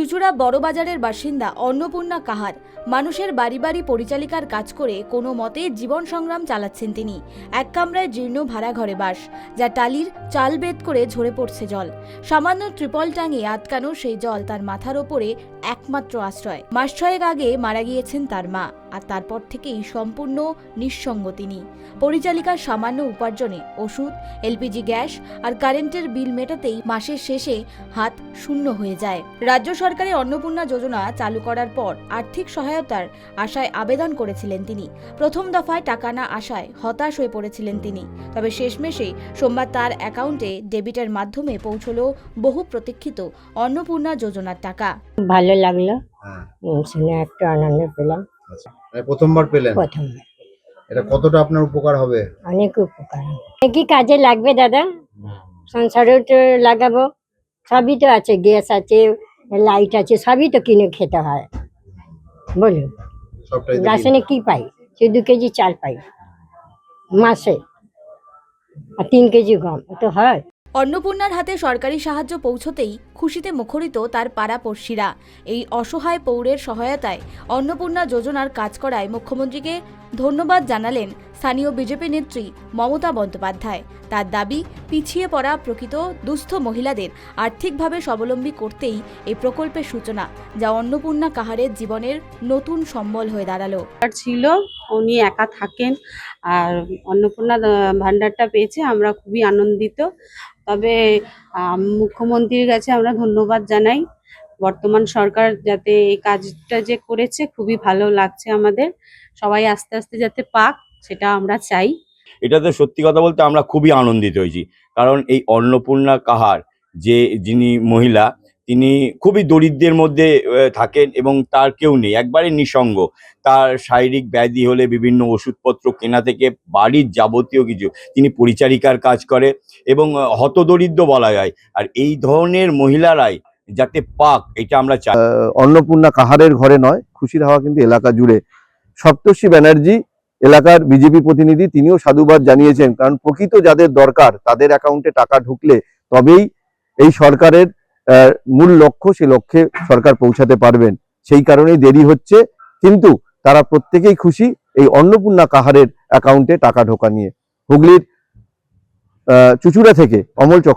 চুচুড়া বড়বাজারের বাসিন্দা অন্নপূর্ণা কাহার মানুষের বাড়ি বাড়ি পরিচালিকার কাজ করে কোনো মতে জীবন সংগ্রাম চালাচ্ছেন তিনি। এক কামরায় জীর্ণ ভাড়া ঘরে বাস, যা টালির চাল বেদ করে ঝরে পড়ছে জল। সামান্য ত্রিপল টাঙিয়ে আটকানো সেই জল তার মাথার ওপরে একমাত্র আশ্রয়। মাস ছয়েক আগে মারা গিয়েছেন তার মা, আর তারপর থেকেই সম্পূর্ণ নিঃসঙ্গ তিনি। পরিচালিকার সামান্য উপার্জনে ওষুধ, এলপিজি গ্যাস আর কারেন্টের বিল মেটাতেই মাসের শেষে হাত শূন্য হয়ে যায়। রাজ্য সরকারের অন্নপূর্ণা যোজনা চালু করার পর আর্থিক সহায়তার আশায় আবেদন করেছিলেন তিনি। প্রথম দফায় টাকা না আসায় হতাশ হয়ে পড়েছিলেন তিনি। তবে শেষমেশে সোমবার তার অ্যাকাউন্টে ডেবিটের মাধ্যমে পৌঁছলো বহু প্রতীক্ষিত অন্নপূর্ণা যোজনার টাকা। ভালো লাগলো, শুনে একটু আনন্দ পেলাম। আচ্ছা, প্রথমবার পেলেন? প্রথমবার। এটা কতটা আপনার উপকার হবে? অনেক উপকার হবে। কি কাজে লাগবে দাদা? সংসারেও তো লাগাবো, সবই তো আছে, গ্যাস আছে, লাইট আছে, সবই তো কিনে খেতে হয়। বলুন, সবটাই তো রাশনে কি পাই? সে 2 কেজি চাল পাই মাসে, আর 3 কেজি গম, তো হয়। অন্নপূর্ণার হাতে সরকারি সাহায্য পৌঁছতেই খুশিতে মুখরিত তার পাড়াপড়শিরা। এই অসহায় পৌরের সহায়তায় অন্নপূর্ণা যোজনার কাজ করায় মুখ্যমন্ত্রীকে ধন্যবাদ জানালেন স্থানীয় বিজেপি নেত্রী মমতা বন্দ্যোপাধ্যায়। তার দাবি, পিছিয়ে পড়া প্রকৃত দুস্থ মহিলাদের আর্থিকভাবে স্বাবলম্বী করতেই এই প্রকল্পের সূচনা, যা অন্নপূর্ণা কাহারের জীবনের নতুন সম্বল হয়ে দাঁড়ালো। ছিল, উনি একা থাকেন, আর অন্নপূর্ণা ভান্ডারটা পেয়েছে, আমরা খুবই আনন্দিত। তবে মুখ্যমন্ত্রীর কাছে আমরা ধন্যবাদ জানাই। বর্তমান সরকার যাতে এই কাজটা যে করেছে, খুবই ভালো লাগছে আমাদের। সবাই আস্তে আস্তে যাতে পাক, সেটা আমরা চাই। এটাতে সত্যি কথা বলতে আমরা খুবই আনন্দিত হয়েছি, কারণ এই অন্নপূর্ণা কাহার যিনি মহিলা, তিনি খুবই দরিদ্রের মধ্যে থাকেন এবং তার কেউ নেই, একবারে নিঃসঙ্গ। তার শারীরিক ব্যাধি হলে বিভিন্ন ওষুধপত্র কেনা থেকে বাড়ির যাবতীয় কিছু তিনি পরিচারিকার কাজ করে এবং হতদরিদ্র বলা যায়। আর এই ধরনের মহিলারাই যাতে পাক, এটা আমরা চাই। অন্নপূর্ণা কাহারের ঘরে নয়, খুশির হাওয়া কিন্তু এলাকা জুড়ে। সপ্তর্ষি ব্যানার্জি এলাকার বিজেপি প্রতিনিধি, তিনিও সাধুবাদ জানিয়েছেন, কারণ প্রকৃত যাদের দরকার তাদের অ্যাকাউন্টে টাকা ঢুকলে তবেই এই সরকারের মূল লক্ষ্য, সে লক্ষ্যে সরকার পৌঁছাতে পারবেন। সেই কারণেই দেরি হচ্ছে, কিন্তু তারা প্রত্যেকেই খুশি এই অন্নপূর্ণা কাহারের অ্যাকাউন্টে টাকা ঢোকা নিয়ে। হুগলির চুচুড়া থেকে অমল চক্রবর্তী।